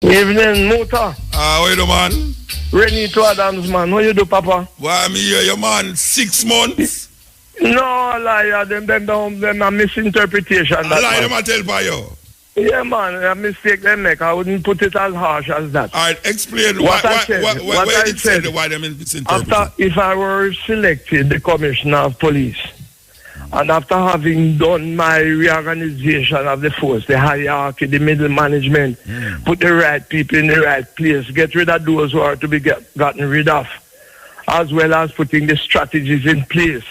Evening, Muta. How you do, man? Reneto Adams, man. How you do, Papa? Why me hear you, man? 6 months? No, liar. Them a misinterpretation. I lie them I tell by you. Yeah, man. A mistake they make. I wouldn't put it as harsh as that. All right, explain what why I said. Why they misinterpretation. After, if I were selected the Commissioner of Police, and after having done my reorganization of the force, the hierarchy, the middle management, put the right people in the right place, get rid of those who are to be gotten rid of, as well as putting the strategies in place,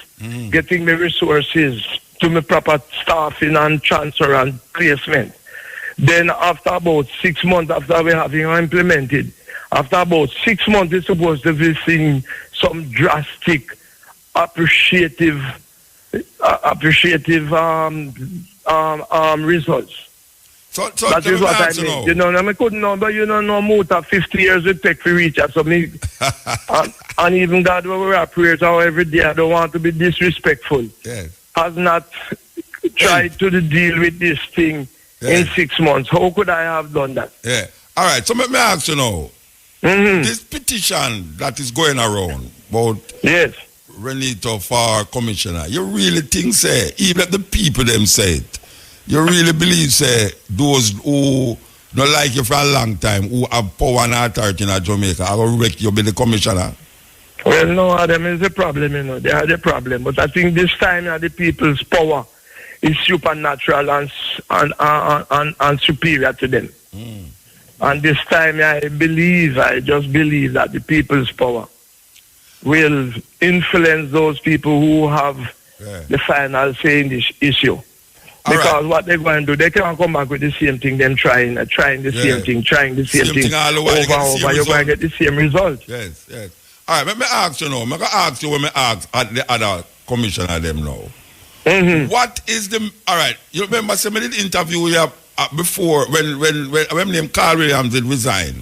getting the resources to my proper staffing and transfer and placement. Then after about 6 months after we having implemented, after about 6 months, it's supposed to be seeing some drastic, appreciative results. So that is what I mean. You know, I couldn't know, but you know, no motor 50 years it take to reach us. So me, and even God, when we operate every day, I don't want to be disrespectful. Yes. Has not tried to deal with this thing in 6 months. How could I have done that? Yeah. All right. So let me ask you now. This petition that is going around about Reneto for commissioner, you really think, say, even if the people them say it, you really believe, say, those who don't like you for a long time, who have power and authority in Jamaica, are going to wreck you be the commissioner? Well, no, them is the problem, you know. They are the problem. But I think this time the people's power is supernatural and superior to them. And this time I just believe that the people's power will influence those people who have the final say in this issue. Because what they're going to do, they can't come back with the same thing, them trying the same thing over and over. You're going to get the same result. Yes, yes. All right, let me ask you now. I'm going to ask you when I ask at the other commissioner them now. What is the... All right, you remember somebody did interview you before when name Carl Williams did resign.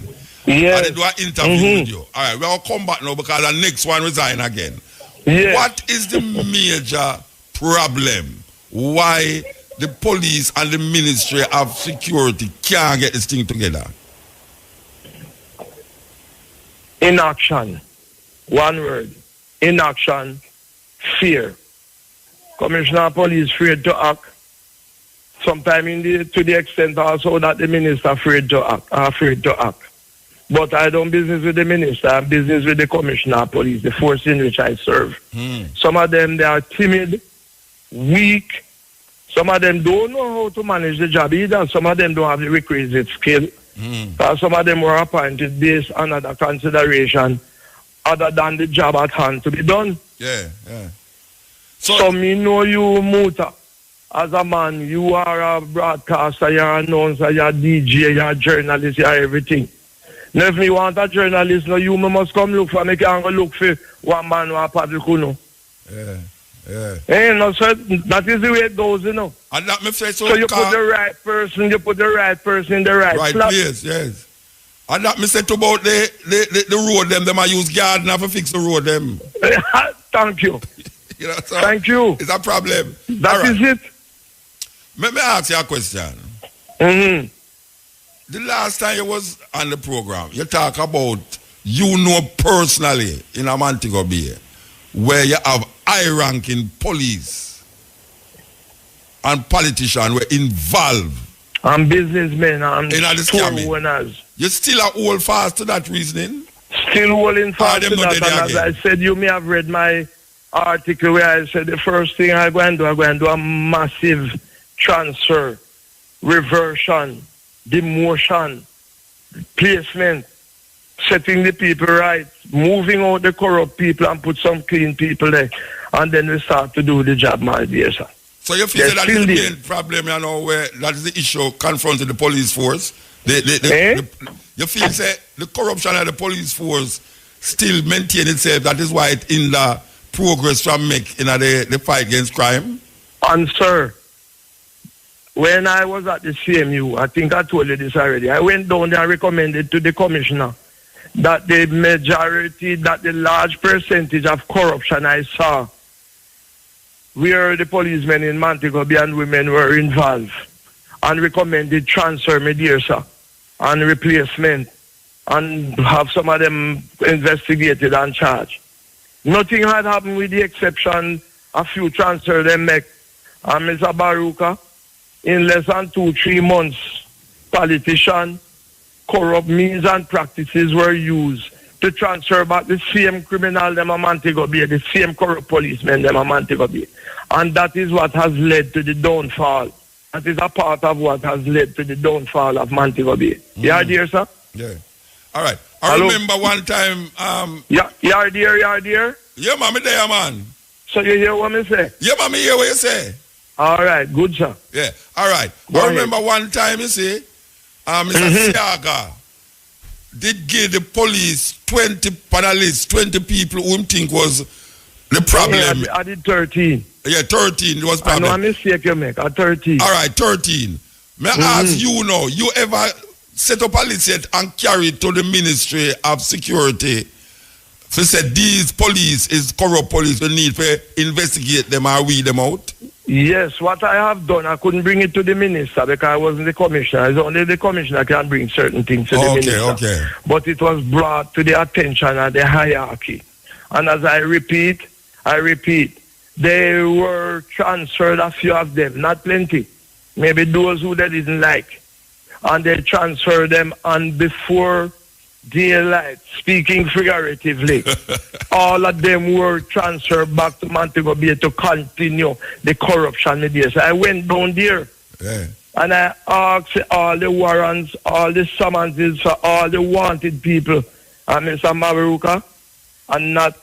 Yeah. And they do an interview with you. All right, we'll come back now because the next one resign again. Yeah. What is the major problem why the police and the Ministry of Security can't get this thing together? Inaction. One word. Inaction. Fear. Commissioner of Police afraid to act. Sometimes to the extent also that the minister afraid to act. But I don't business with the minister, I business with the Commissioner of Police, the force in which I serve. Some of them, they are timid, weak. Some of them don't know how to manage the job either. Some of them don't have the requisite skill. Some of them were appointed based on other consideration other than the job at hand to be done. Yeah, yeah. So me know you, Muta. As a man, you are a broadcaster, you're an announcer, you're a DJ, you're a journalist, you're everything. Now if me want a journalist, now you must come look for me, can't go look for one man or a paddle kuno. Yeah, yeah. No, so that is the way it goes, you know. And that me say so you put the right person in the right slot. Place, yes. And that me say about the road them I use gardener to fix the road them. Thank you. You know, so thank you. It's a problem. That is it. Let me ask you a question. The last time you was on the program, you talk about personally in a Montego Bay where you have high-ranking police and politicians were involved. And businessmen and store owners. You still are hold fast to that reasoning? Still holding fast to that. And as I said, you may have read my article where I said the first thing I'm going to do a massive transfer, reversion, demotion, placement, setting the people right, moving out the corrupt people and put some clean people there. And then we start to do the job, my dear sir. So you feel that is the main problem, you know, where that is the issue confronting the police force? You feel say the corruption of the police force still maintain itself, that is why it in the progress from make in the fight against crime? And sir, when I was at the CMU, I think I told you this already, I went down there and recommended to the commissioner that the large percentage of corruption I saw where the policemen in Montego Bay and women were involved, and recommended transfer, my dear sir. and replacement and have some of them investigated and charged. Nothing had happened with the exception a few transfers they make. And Mr. Baruka, in less than 2-3 months, politicians, corrupt means and practices were used to transfer back the same criminal them a Montego Bay, the same corrupt policemen them a Montego Bay. And that is what has led to the downfall. That is a part of what has led to the downfall of Montego Bay. You are there, sir? Yeah. All right. I remember one time... Yeah, you are there? Yeah, man, me there, man. So you hear what I say? Yeah, man, me hear what you say. All right, good, sir. Yeah, all right. I remember one time, you see, Mr. Siaga did give the police 20 panelists, 20 people who think was the problem. I did 13. Yeah, 13 was problem. I know a mistake you make, 13. All right, 13. May I ask you now, you ever set up a list and carry it to the Ministry of Security to say these police is corrupt police, we need to investigate them or weed them out? Yes, what I have done, I couldn't bring it to the minister because I wasn't the commissioner. It's only the commissioner can bring certain things to the minister. Okay. But it was brought to the attention of the hierarchy. And as I repeat, they were transferred, a few of them, not plenty. Maybe those who they didn't like. And they transferred them, and before daylight, speaking figuratively, all of them were transferred back to Montego Bay to continue the corruption media. So I went down there and I asked all the warrants, all the summonses for all the wanted people, Mr. Mabaruka, and not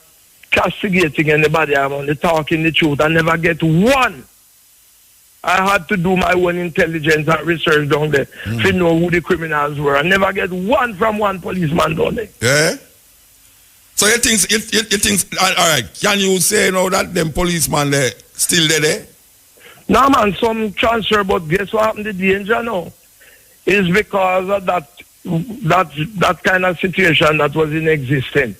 castigating anybody. I'm only talking the truth. I never get one. I had to do my own intelligence and research down there to know who the criminals were. I never get one from one policeman down there. Yeah? So you think, all right, can you say now that them policemen there still there? No, man, some transfer, but guess what happened? The danger now is because of that kind of situation that was in existence.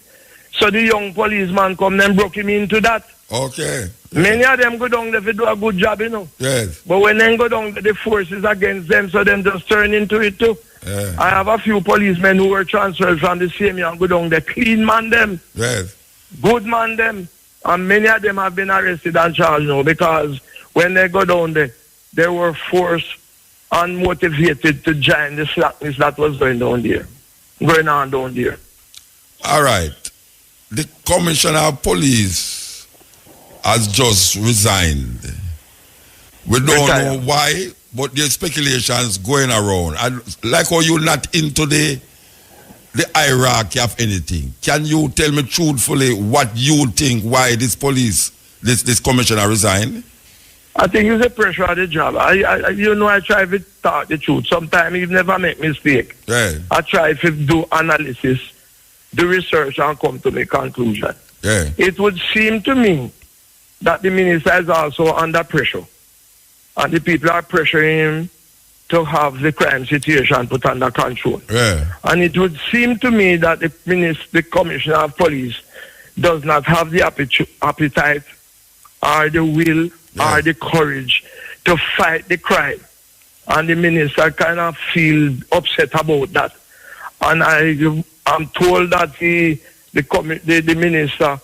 So the young policeman come and broke him into that. Okay. Many of them go down there to do a good job, you know. Yes. But when they go down, the force is against them, so them just turn into it too. Yeah. I have a few policemen who were transferred from the same year and go down there. Clean man them. Yes. Good man them. And many of them have been arrested and charged now because when they go down there, they were forced and motivated to join the slackness that was going on down there. All right. The Commissioner of Police has just resigned. We don't know why, but there's speculations going around. And like how you're not into the hierarchy of anything, can you tell me truthfully what you think why this commissioner resigned? I think it's the pressure of the job. I try to talk the truth. Sometimes you never make mistake. Yeah. I try to do analysis, do research, and come to my conclusion. Yeah. It would seem to me that the minister is also under pressure. And the people are pressuring him to have the crime situation put under control. Yeah. And it would seem to me that the commissioner of police does not have the appetite or the will or the courage to fight the crime. And the minister kind of feel upset about that. And I'm told that the minister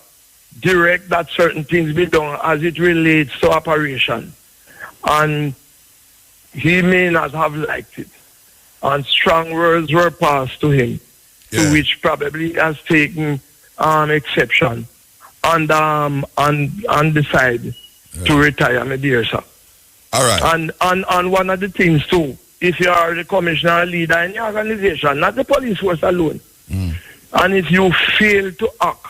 direct that certain things be done as it relates to operation. And he may not have liked it. And strong words were passed to him, to which probably has taken exception and decide to retire, my dear sir. All right. And one of the things too, if you are the commissioner leader in the organization, not the police force alone, and if you fail to act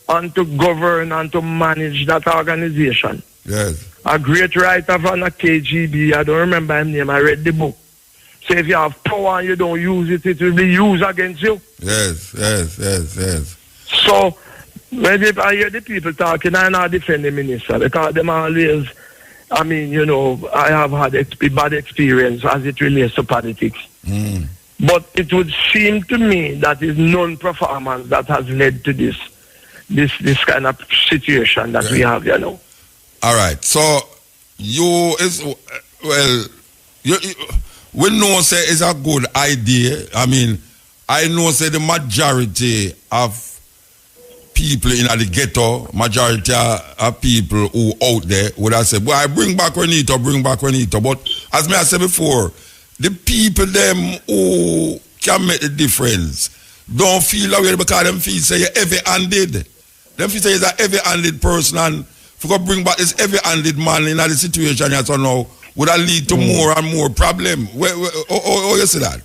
and to govern and to manage that organization. Yes. A great writer from a KGB, I don't remember his name, I read the book. So if you have power and you don't use it, it will be used against you. Yes. So when I hear the people talking, I not defend the minister because them always, I have had bad experience as it relates to politics. But it would seem to me that it's non-performance that has led to this kind of situation that we have, All right. So we know say it's a good idea. I mean, I know say the majority of people in the ghetto, majority of people who out there would have said, well, I bring back Reneto. But as I said before, the people them who can make the difference don't feel that way because them feel say you're heavy-handed. Them feel say you're a heavy-handed person, and if you go bring back this heavy-handed man in the situation you so now, would that lead to more and more problem? How you see that?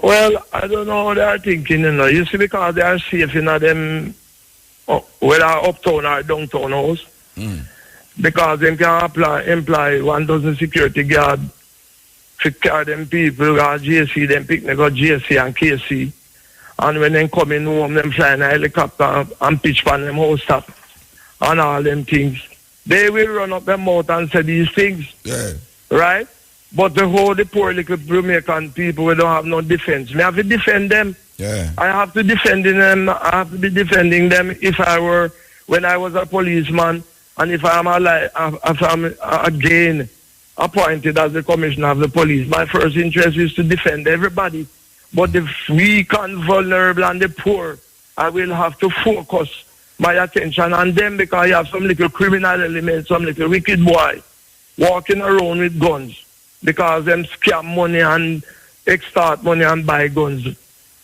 Well, I don't know how they are thinking, you know. You see, because they are safe in them, whether uptown or downtown house, because they can employ 1,000 security guard to carry them people, or JC, them pick me, go JC and KC. And when they come in home, them fly in a helicopter and pitch on them house top and all them things. They will run up their mouth and say these things. Yeah. Right? But the whole the poor little Jamaican people, we don't have no defense. Me have to defend them. Yeah. I have to defend them. I have to be defending them when I was a policeman, and if I'm again appointed as the commissioner of the police. My first interest is to defend everybody. But the weak and vulnerable and the poor, I will have to focus my attention on them because I have some little criminal element, some little wicked boy walking around with guns because them scam money and extort money and buy guns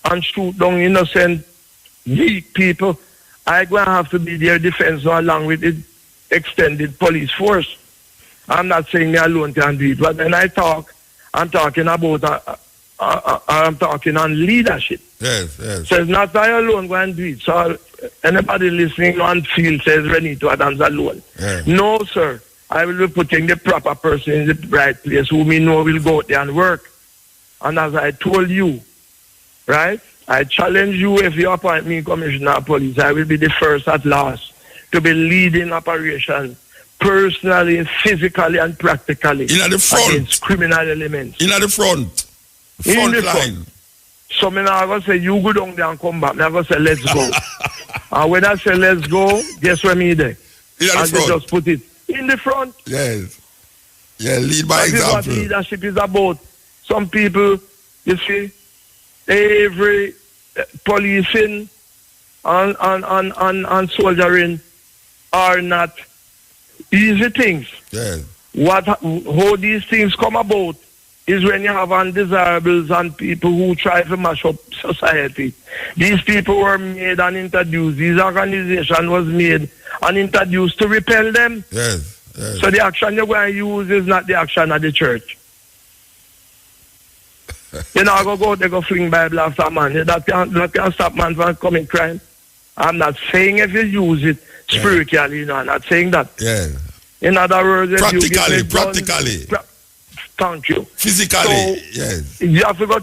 and shoot down innocent, weak people. I'm going to have to be their defense along with the extended police force. I'm not saying me alone can do it, but when I talk, I'm talking about I'm talking on leadership. Yes, yes. So it's not I alone going to do it. So anybody listening on field says Reneto Adams alone. Yeah. No, sir. I will be putting the proper person in the right place who me know will go out there and work. And as I told you, right, I challenge you if you appoint me commissioner of police, I will be the first at last to be leading operation personally, physically, and practically in the front against criminal elements. In the front line. So I'm going to say, you go down there and come back. I'm going to say, let's go. And when I say, let's go, guess where me there? And they just put it in the front. Yes. Yeah, lead by example. This is what leadership is about. Some people, you see, every policing and soldiering are not easy things. Yes. How these things come about is when you have undesirables and people who try to mash up society. These people were made and introduced. These organizations was made and introduced to repel them. Yes, yes. So the action you're going to use is not the action of the church. You know, I go they go fling Bible after man. That can stop man from committing crime. I'm not saying if you use it spiritually, you know, I'm not saying that. Yeah. In other words, if practically. Thank you. Physically, so, yes. You have to go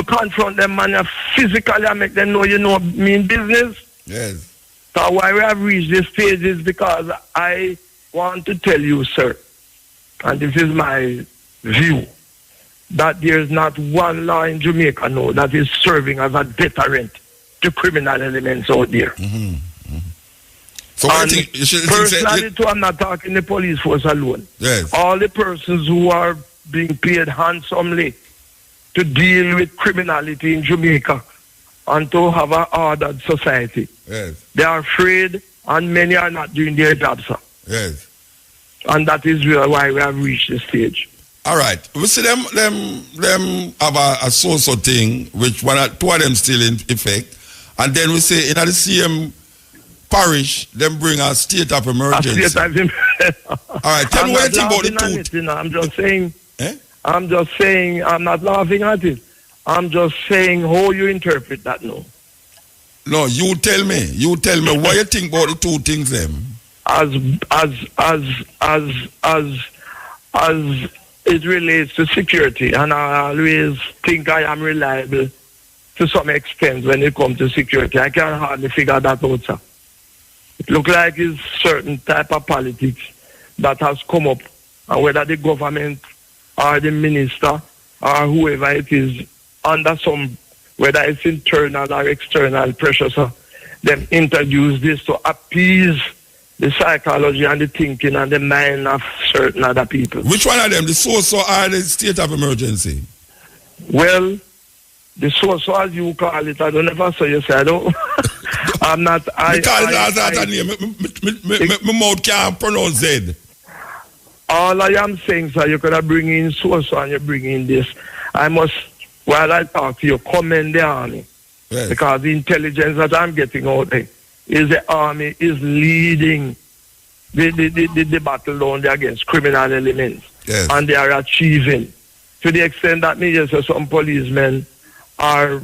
confront them, man, physically and make them know you know mean business. Yes. So why we have reached this stage is because I want to tell you, sir, and this is my view, that there is not one law in Jamaica now that is serving as a deterrent to criminal elements out there. Mm-hmm. Mm-hmm. So and personally, too, I'm not talking the police force alone. Yes. All the persons who are being paid handsomely to deal with criminality in Jamaica and to have an ordered society. Yes. They are afraid and many are not doing their job, sir. Yes. And that is why we have reached this stage. All right. We see them have a so-so thing, which two of them still in effect. And then we say in the same parish, them bring a state of emergency. All right. Tell me what you think about the truth. You know, I'm just saying, I'm not laughing at it. I'm just saying how you interpret that now. No, you tell me what you think about the two things them. As it relates to security, and I always think I am reliable to some extent when it comes to security. I can hardly figure that out, sir. It looks like it's certain type of politics that has come up, and whether the government or the minister or whoever it is under some, whether it's internal or external pressure, sir, them introduce this to appease the psychology and the thinking and the mind of certain other people. Which one of them, the so-so or the state of emergency? Well, the so-so as you call it, I don't ever say you say I don't. I'm not. I call it that name. My mouth can't pronounce it. All I am saying, sir, you could have bring in so-so and you bring in this. I must, while I talk to you, commend the army. Yes. Because the intelligence that I'm getting out there is the army is leading the battle down there against criminal elements. Yes. And they are achieving. To the extent that me just say some policemen are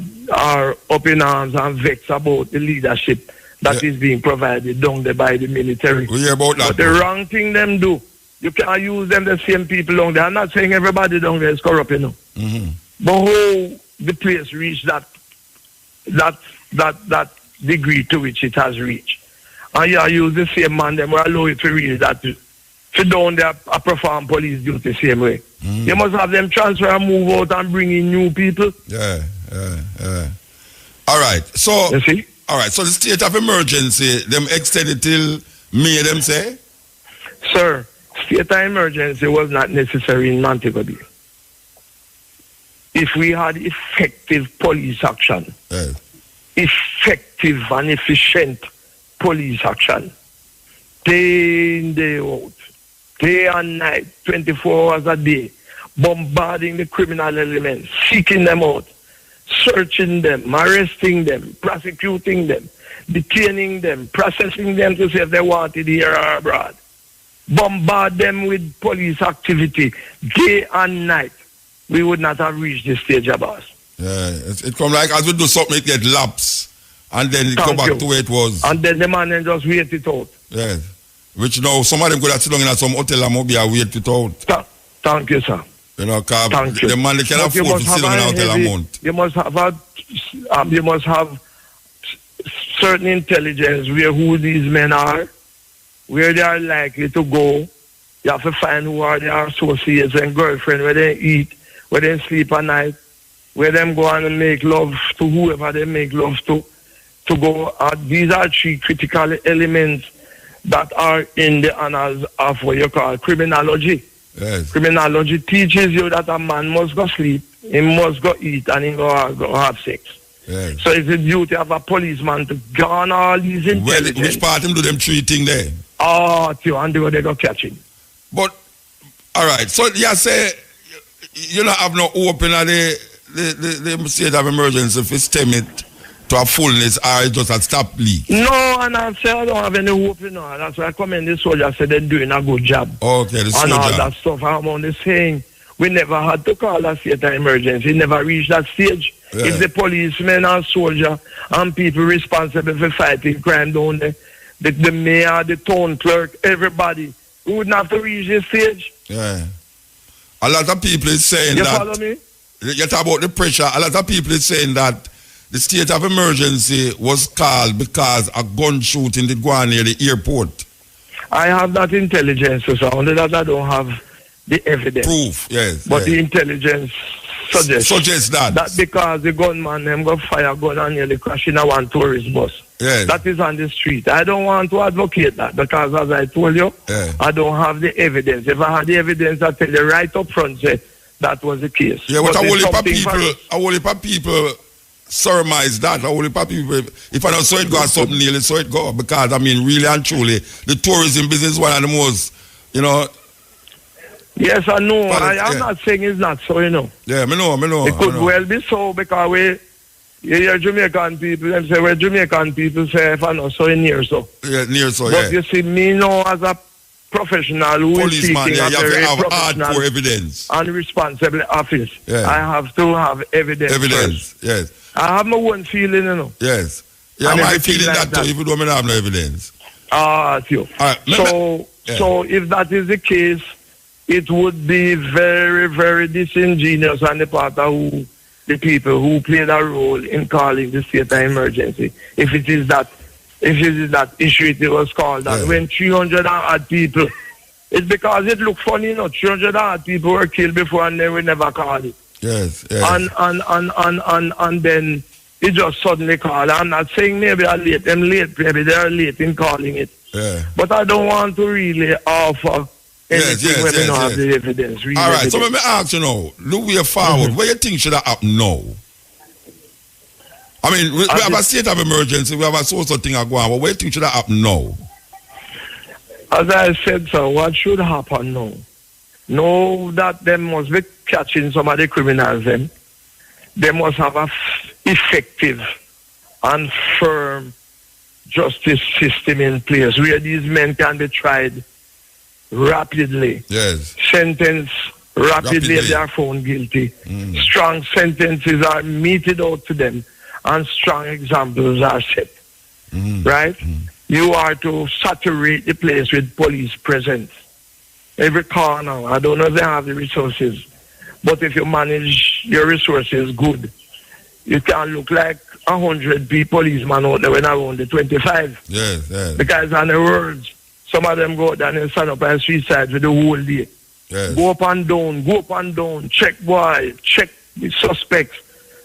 up in arms and vexed about the leadership that is being provided down there by the military. We hear about that. But the wrong thing them do, you can't use them, the same people down there. I'm not saying everybody down there is corrupt, you know. Mm-hmm. But how the place reached that degree to which it has reached. And you use the same man, them will allow you to reach that to down there perform police duty the same way. Mm-hmm. You must have them transfer and move out and bring in new people. Yeah. All right. So, you see? All right. So the state of emergency, them extended till May, them say? Sir, state of emergency was not necessary in Montego Bay. If we had effective police action, effective and efficient police action, day in, day out, day and night, 24 hours a day, bombarding the criminal elements, seeking them out, searching them, arresting them, prosecuting them, detaining them, processing them to see if they wanted here or abroad. Bombard them with police activity day and night. We would not have reached this stage of us. Yeah, it come like as we do something, it get lapse, and then it come back to where it was. And then the man then just wait it out. Yes. Which now, some of them could have sit down in some hotel and maybe wait it out. Thank you, sir. You know, because the man they can afford to sit down in a hotel a month. You must have certain intelligence where who these men are, where they are likely to go. You have to find who are their associates and girlfriends, where they eat, where they sleep at night, where them go and make love to whoever they make love to go. These are three critical elements that are in the annals of what you call criminology. Yes. Criminology teaches you that a man must go sleep, he must go eat, and he go have sex. Yes. So it's the duty of a policeman to garner all these intelligence. Which part him do them three things there? And they go catch him. But, all right, so you say you don't have no hope in the state of emergency for stem it to a fullness or just a stop leak? No, and I say I don't have any hope in that. That's why I commend the soldiers, say they're doing a good job. Okay, the soldier. And all that stuff. I'm only saying we never had to call a state of emergency. Never reached that stage. Yeah. If the policemen and soldier and people responsible for fighting crime down there, the mayor, the town clerk, everybody, we wouldn't have to reach this stage. Yeah. A lot of people is saying you that... follow me? You talk about the pressure. A lot of people is saying that the state of emergency was called because a gun shooting did go on near the airport. I have that intelligence, so only that I don't have the evidence. Proof, yes. But the intelligence suggests that. That because the gunman them got fire gun and nearly crash in one tourist bus. Yes. That is on the street. I don't want to advocate that because, as I told you, I don't have the evidence. If I had the evidence, I'd tell you right up front, say that was the case. Yeah, but a whole heap of people surmise that. A whole heap of people, if I don't saw it go, something nearly saw it go. Because, I mean, really and truly, the tourism business is one of the most, you know. Yes, I know. I'm not saying it's not so, you know. Yeah, I know. It could well be so because you hear Jamaican people, them say, well, Jamaican people say, if I know, so near so. Yeah, near so, But you see, me know as a professional who is seeking a very professional evidence and responsible office. Yeah. I have to have evidence. First. Yes. I have my own feeling, you know. Yes. Yeah, I'm feeling like that too, even though I don't have no evidence. So if that is the case, it would be very, very disingenuous on the part of the people who played a role in calling the state of emergency. If it is that issue it was called that when 300 odd people, it's because it looked funny, you know, 300 odd people were killed before and they were never called it. Yes. And then it just suddenly called. I'm not saying maybe maybe they're late in calling it. Yeah. But I don't want to really offer anything when we don't have the evidence. All right, so let me ask you now, look way forward, what you think should happen now? I mean, we have a state of emergency, we have a social thing going on, but what do you think should happen now? As I said, sir, what should happen now? Know that they must be catching some of the criminals then. They must have a effective and firm justice system in place where these men can be tried rapidly. Yes. Sentenced rapidly if they are found guilty. Strong sentences are meted out to them and strong examples are set. Right? You are to saturate the place with police presence. Every corner. I don't know if they have the resources, but if you manage your resources good, you can look like 100 policemen out there when around the 25. Yes, yes. Because on the roads, some of them go out and stand up on the street side for the whole day. Yes. Go up and down, check boy, check the suspects.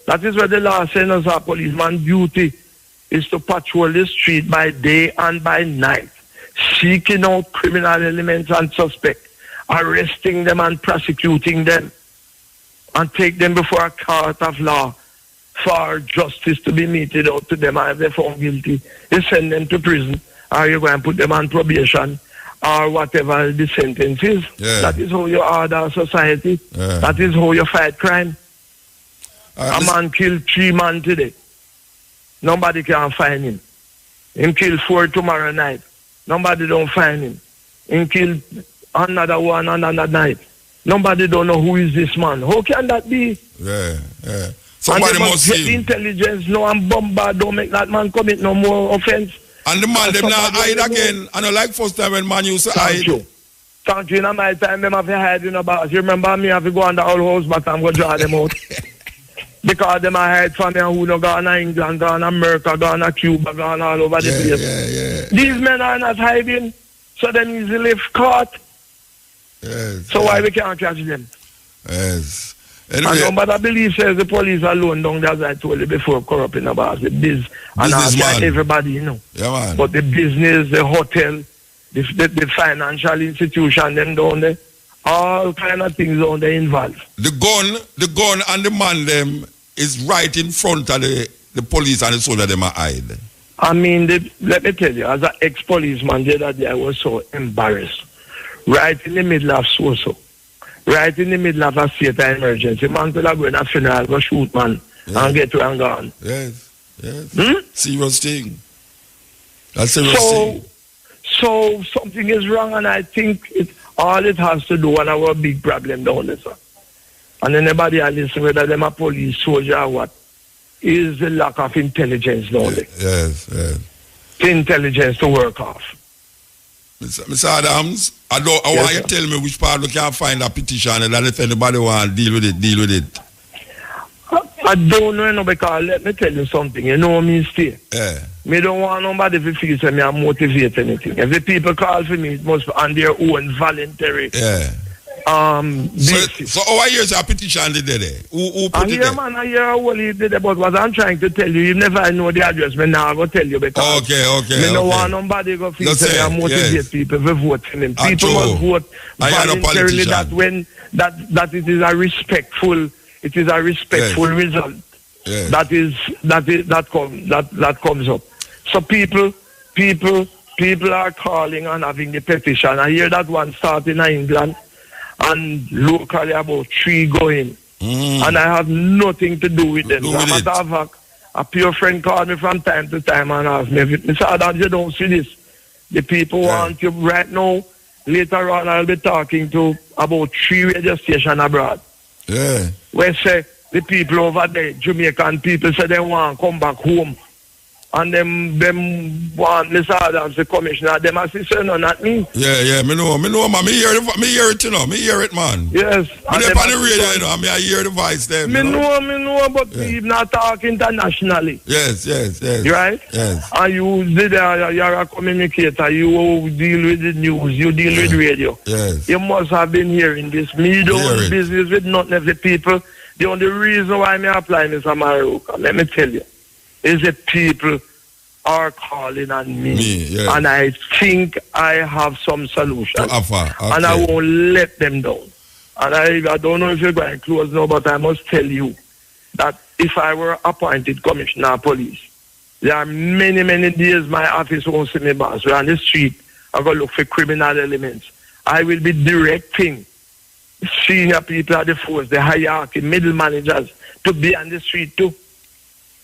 That is where the law says us our policeman duty is to patrol the street by day and by night, seeking out criminal elements and suspects, arresting them and prosecuting them, and take them before a court of law for justice to be meted out to them. And if they're found guilty, you send them to prison, or you go and put them on probation, or whatever the sentence is. Yeah. That is how you order society. Yeah. That is how you fight crime. A man killed 3 men today. Nobody can find him. Him kill 4 tomorrow night. Nobody don't find him. Him kill another one another night. Nobody don't know who is this man. How can that be? Yeah, yeah. Somebody must get the intelligence now and bombard, don't make that man commit no more offense. And the man, them now hide again. I know like first time when man used to hide. Thank you. In my time, them have to hide in the bars. You remember me have to go on the old house, but I'm going to draw them out. Because them are hide from me who no gone to England, gone to America, gone to Cuba, gone all over the place. Yeah. These men are not hiding, so them easily caught. Yes. So why we can't catch them? Yes. Anyway. And nobody believes says the police alone down there, as I told you before, corrupt in the bars, the and everybody, you know. Yeah, man. But the business, the hotel, the financial institution, them down there, all kind of things down there involved. The gun and the man them is right in front of the police and the soldier them are hide. I mean, let me tell you, as an ex-policeman the other day, I was so embarrassed. Right in the middle of so-so. Right in the middle of a state of emergency. Man could have gone to a funeral, go shoot man, and get to and gone. Yes. Serious thing. That's serious thing. So something is wrong, and I think all it has to do, and our big problem down there, sir. And anybody I listen, whether them a police, soldier, or what, is the lack of intelligence down there. Yes. The intelligence to work off. Mr. Adams, I want you to tell me which part we can find a petition and if anybody want to deal with it. I don't know, because let me tell you something. You know me stay. Yeah. Me don't want nobody to feel that me I motivate anything. If the people call for me, it must be on their own voluntary. Yeah. So how years a petition did there? Who put it there? Man, I hear what he did, but what I'm trying to tell you, you never know the address, me now I go tell you because okay. Me don't want nobody to feel that I motivate people to vote for him. People must vote voluntarily that when that it is a respectful result. Yes. That comes up. So people are calling and having the petition. I hear that one starting in England and locally about 3 going. And I have nothing to do with them. So as a matter of fact, a pure friend called me from time to time and asked me, Mr. Adams, you don't see this. The people want you right now. Later on, I'll be talking to about 3 radio stations abroad. Yeah. Where say the people over there, Jamaican people, say they want to come back home. And them want Mr. Adams, the commissioner, them assistant, no, not me. Yeah, me know, man. Me hear it, you know. Me hear it, man. Yes. Me dey on the radio, you know. I hear the voice there. Me know, but we're not talking internationally. Yes. Right? Yes. And you're a communicator. You deal with the news. You deal with radio. Yes. You must have been hearing this. Me don't business with nothing of the people. The only reason why me apply Mr. Maruka, let me tell you, is that people are calling on me. Yes. And I think I have some solution. Okay. And I won't let them down. And I don't know if you're going to close now, but I must tell you that if I were appointed commissioner of police, there are many, many days my office won't see me, boss. We're on the street. I'm going to look for criminal elements. I will be directing senior people at the force, the hierarchy, middle managers, to be on the street too.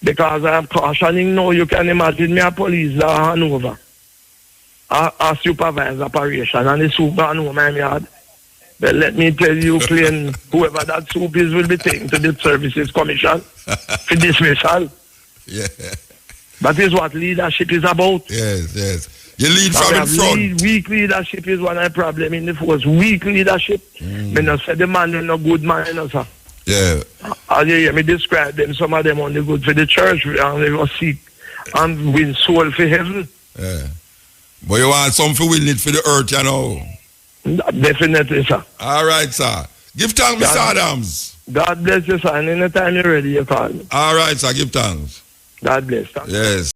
Because I'm cautioning now, you can imagine me a police Hanover. I supervise operation and the soup on home my yard. But let me tell you plain, whoever that soup is will be taken to the Services Commission for dismissal. Yeah. That is what leadership is about. Yes. You lead from in front. Weak leadership is one of the problem in the force. Weak leadership. Me not say the man is no good man, you know, sir. Yeah. As you hear me describe them, some of them only good for the church and they will seek and win soul for heaven. Yeah. But you want some for win it for the earth, you know. Definitely, sir. All right, sir. Give thanks, Mr. Adams. God bless you, sir. And anytime you're ready, you call me. All right, sir. Give thanks. God bless, sir. Yes.